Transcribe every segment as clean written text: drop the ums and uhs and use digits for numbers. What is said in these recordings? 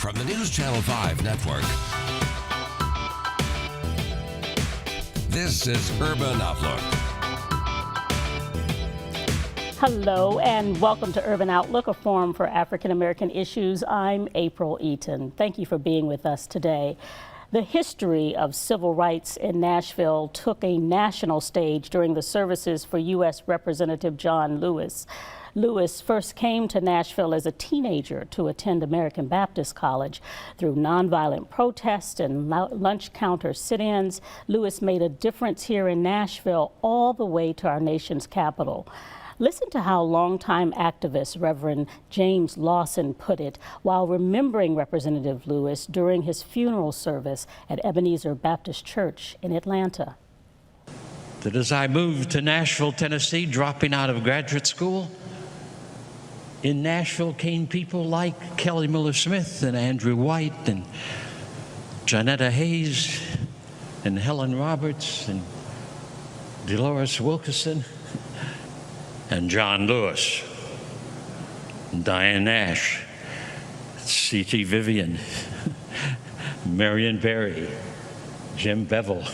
from the News Channel 5 network. This is Urban Outlook. Hello and welcome to Urban Outlook, a forum for African American issues. I'm April Eaton. Thank you for being with us today. The history of civil rights in Nashville took a national stage during the services for U.S. Representative John Lewis. Lewis first came to Nashville as a teenager to attend American Baptist College. Through nonviolent protests and lunch counter sit-ins, Lewis made a difference here in Nashville all the way to our nation's capital. Listen to how longtime activist Reverend James Lawson put it while remembering Representative Lewis during his funeral service at Ebenezer Baptist Church in Atlanta. That as I moved to Nashville, Tennessee, dropping out of graduate school, in Nashville came people like Kelly Miller Smith and Andrew White and Janetta Hayes and Helen Roberts and Dolores Wilkerson and John Lewis, and Diane Nash, C.T. Vivian, Marion Barry, Jim Bevel,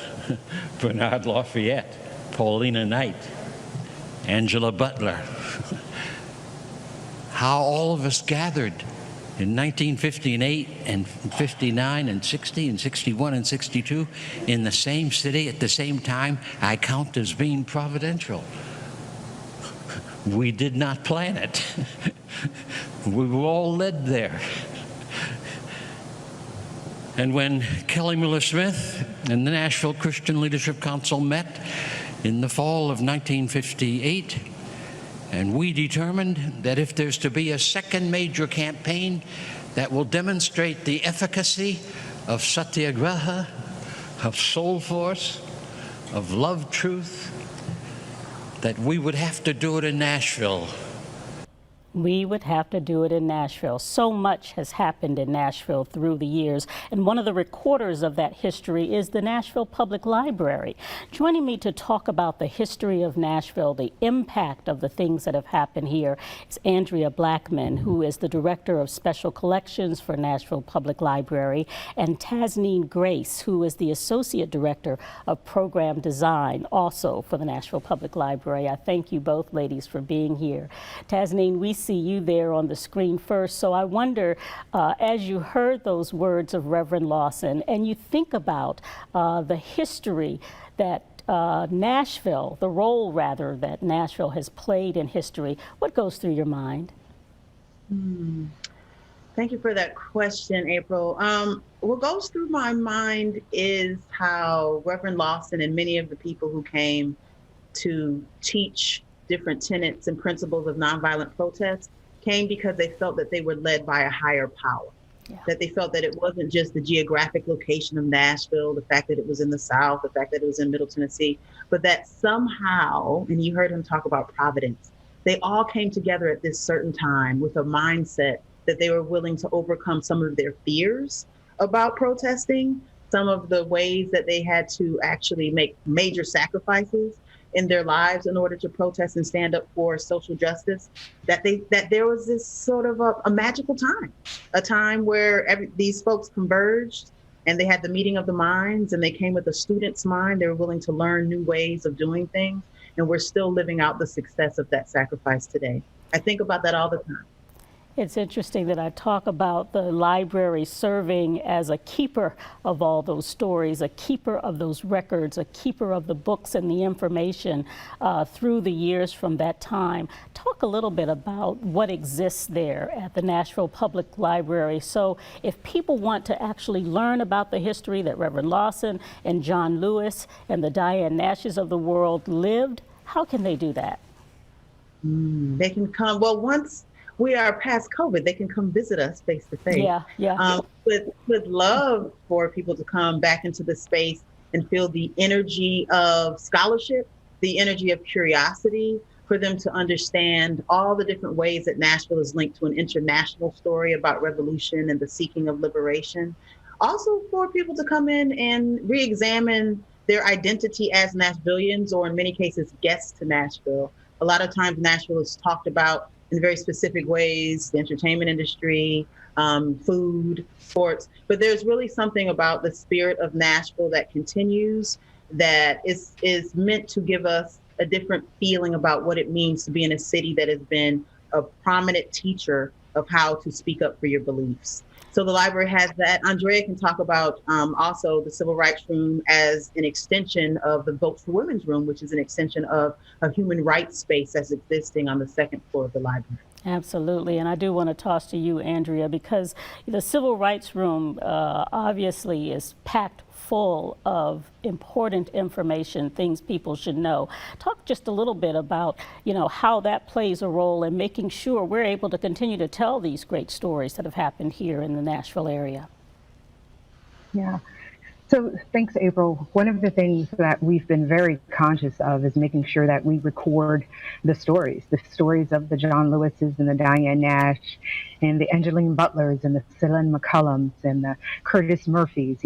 Bernard Lafayette, Paulina Knight, Angela Butler. How all of us gathered in 1958 and 59 and 60 and 61 and 62 in the same city at the same time, I count as being providential. We did not plan it. We were all led there. And when Kelly Miller Smith and the Nashville Christian Leadership Council met in the fall of 1958, and we determined that if there's to be a second major campaign that will demonstrate the efficacy of satyagraha, of soul force, of love truth, that we would have to do it in Nashville. We would have to do it in Nashville. So much has happened in Nashville through the years, and one of the recorders of that history is the Nashville Public Library. Joining me to talk about the history of Nashville, the impact of the things that have happened here, is Andrea Blackman, who is the Director of Special Collections for Nashville Public Library, and Tasneem Grace, who is the Associate Director of Program Design, also for the Nashville Public Library. I thank you both ladies for being here. Tasneem, we see you there on the screen first. So I wonder, as you heard those words of Reverend Lawson and you think about the history that Nashville, the role rather that Nashville has played in history, what goes through your mind? Thank you for that question, April. What goes through my mind is how Reverend Lawson and many of the people who came to teach different tenets and principles of nonviolent protest came because they felt that they were led by a higher power. Yeah. That they felt that it wasn't just the geographic location of Nashville, the fact that it was in the South, the fact that it was in Middle Tennessee, but that somehow, and you heard him talk about providence, they all came together at this certain time with a mindset that they were willing to overcome some of their fears about protesting, some of the ways that they had to actually make major sacrifices in their lives in order to protest and stand up for social justice, that there was this sort of a magical time, a time where these folks converged and they had the meeting of the minds and they came with a student's mind. They were willing to learn new ways of doing things, and we're still living out the success of that sacrifice today. I think about that all the time. It's interesting that I talk about the library serving as a keeper of all those stories, a keeper of those records, a keeper of the books and the information through the years from that time. Talk a little bit about what exists there at the Nashville Public Library. So if people want to actually learn about the history that Reverend Lawson and John Lewis and the Diane Nashes of the world lived, how can they do that? They can come, well, once we are past COVID, they can come visit us face to face. Yeah. With love for people to come back into the space and feel the energy of scholarship, the energy of curiosity, for them to understand all the different ways that Nashville is linked to an international story about revolution and the seeking of liberation. Also for people to come in and re-examine their identity as Nashvillians, or in many cases, guests to Nashville. A lot of times Nashville is talked about in very specific ways, the entertainment industry, food, sports. But there's really something about the spirit of Nashville that continues, that is meant to give us a different feeling about what it means to be in a city that has been a prominent teacher of how to speak up for your beliefs. So the library has that. Andrea can talk about also the Civil Rights Room as an extension of the Votes for Women's Room, which is an extension of a human rights space that's existing on the second floor of the library. Absolutely, and I do want to toss to you, Andrea, because the Civil Rights Room obviously is packed full of important information, things people should know. Talk just a little bit about, how that plays a role in making sure we're able to continue to tell these great stories that have happened here in the Nashville area. Yeah. So thanks, April. One of the things that we've been very conscious of is making sure that we record the stories of the John Lewises and the Diane Nash and the Angeline Butlers and the Celine McCullums and the Curtis Murphys.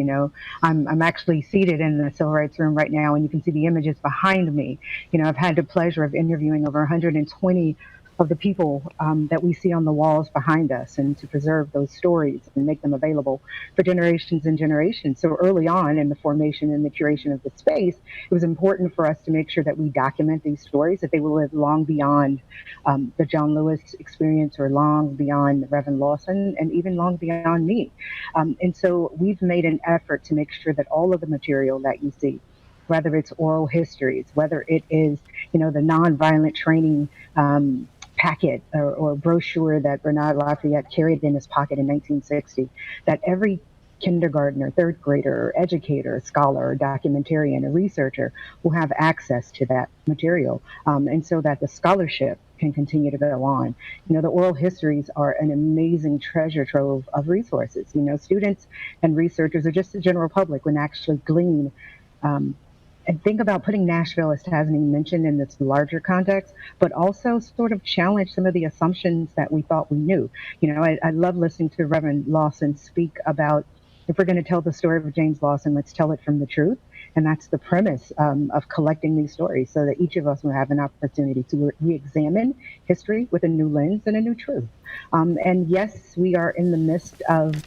I'm actually seated in the Civil Rights Room right now, and you can see the images behind me. I've had the pleasure of interviewing over 120 of the people that we see on the walls behind us, and to preserve those stories and make them available for generations and generations. So early on in the formation and the curation of the space, it was important for us to make sure that we document these stories, that they will live long beyond the John Lewis experience, or long beyond Reverend Lawson, and even long beyond me. And so we've made an effort to make sure that all of the material that you see, whether it's oral histories, whether it is, the nonviolent training packet or brochure that Bernard Lafayette carried in his pocket in 1960, that every kindergartner, third grader, or educator, scholar, or documentarian, or researcher will have access to that material, and so that the scholarship can continue to go on. The oral histories are an amazing treasure trove of resources. Students and researchers, or just the general public, would actually glean and think about putting Nashville, as Tasneem mentioned, in this larger context, but also sort of challenge some of the assumptions that we thought we knew. I love listening to Reverend Lawson speak about, if we're going to tell the story of James Lawson, let's tell it from the truth. And that's the premise of collecting these stories, so that each of us will have an opportunity to re-examine history with a new lens and a new truth. And yes, we are in the midst of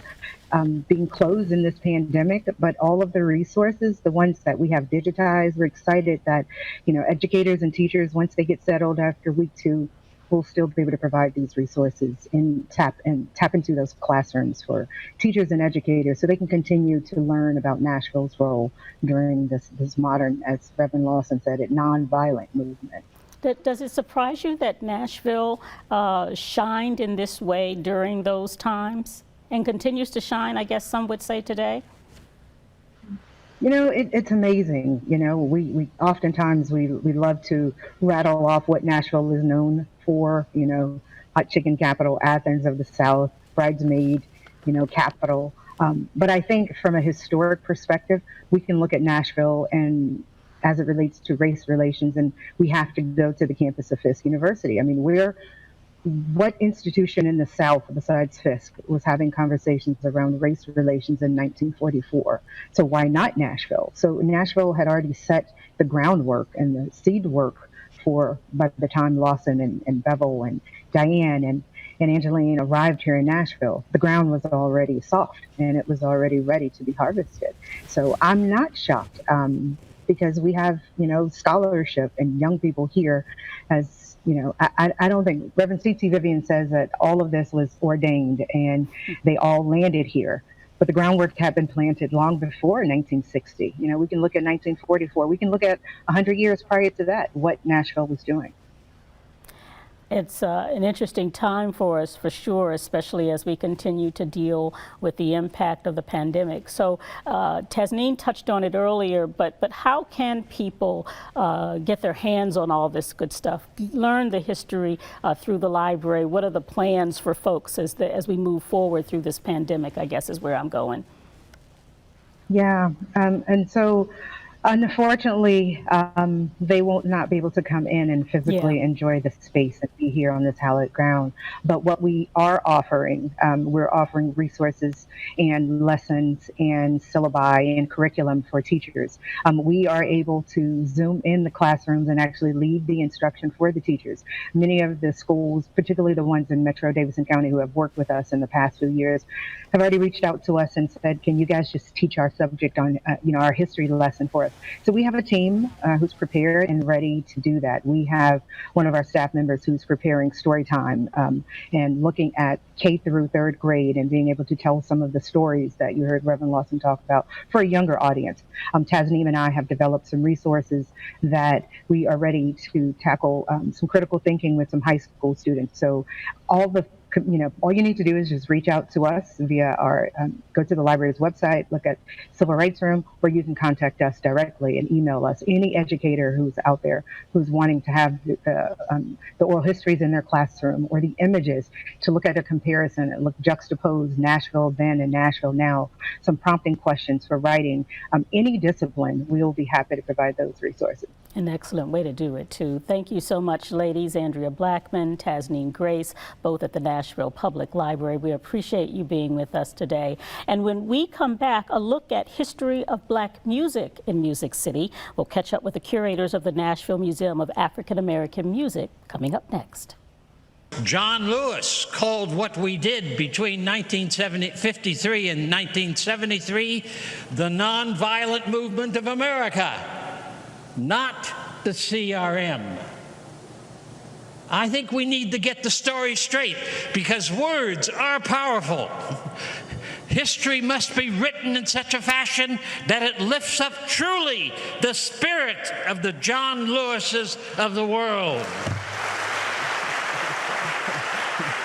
being closed in this pandemic, but all of the resources, the ones that we have digitized, we're excited that, educators and teachers, once they get settled after week 2, will still be able to provide these resources and tap into those classrooms for teachers and educators, so they can continue to learn about Nashville's role during this modern, as Reverend Lawson said, nonviolent movement. Does it surprise you that Nashville shined in this way during those times, and continues to shine, I guess some would say, today? It's amazing. We oftentimes we love to rattle off what Nashville is known for. Hot chicken capital, Athens of the South, bridesmaid, capital. But I think from a historic perspective, we can look at Nashville and as it relates to race relations, and we have to go to the campus of Fisk University. I mean, what institution in the South besides Fisk was having conversations around race relations in 1944? So why not Nashville? So Nashville had already set the groundwork and the seed work by the time Lawson and Bevel and Diane and Angeline arrived here in Nashville. The ground was already soft, and it was already ready to be harvested. So I'm not shocked, because we have, scholarship and young people here. As I don't think Reverend C.T. Vivian says that all of this was ordained and they all landed here. But the groundwork had been planted long before 1960. We can look at 1944. We can look at 100 years prior to that, what Nashville was doing. It's an interesting time for us, for sure, especially as we continue to deal with the impact of the pandemic. So Tasneem touched on it earlier, but how can people get their hands on all this good stuff, learn the history through the library? What are the plans for folks as we move forward through this pandemic, I guess is where I'm going. Yeah, and so Unfortunately, they will not be able to come in and physically enjoy the space and be here on this hallowed ground. But what we are offering, we're offering resources and lessons and syllabi and curriculum for teachers. We are able to Zoom in the classrooms and actually lead the instruction for the teachers. Many of the schools, particularly the ones in Metro Davidson County who have worked with us in the past few years, have already reached out to us and said, can you guys just teach our subject on, our history lesson for us? So we have a team who's prepared and ready to do that. We have one of our staff members who's preparing story time and looking at K through third grade and being able to tell some of the stories that you heard Reverend Lawson talk about for a younger audience. Tasneem and I have developed some resources that we are ready to tackle some critical thinking with some high school students. So all you need to do is just reach out to us via our, go to the library's website, look at Civil Rights Room, or you can contact us directly and email us. Any educator who's out there who's wanting to have the oral histories in their classroom or the images to look at a comparison and juxtapose Nashville then and Nashville now, some prompting questions for writing, any discipline, we will be happy to provide those resources. An excellent way to do it, too. Thank you so much, ladies. Andrea Blackman, Tasneem Grace, both at the Nashville Public Library. We appreciate you being with us today. And when we come back, a look at history of Black music in Music City. We'll catch up with the curators of the Nashville Museum of African American Music coming up next. John Lewis called what we did between 1953 and 1973 the nonviolent movement of America, not the CRM. I think we need to get the story straight because words are powerful. History must be written in such a fashion that it lifts up truly the spirit of the John Lewises of the world.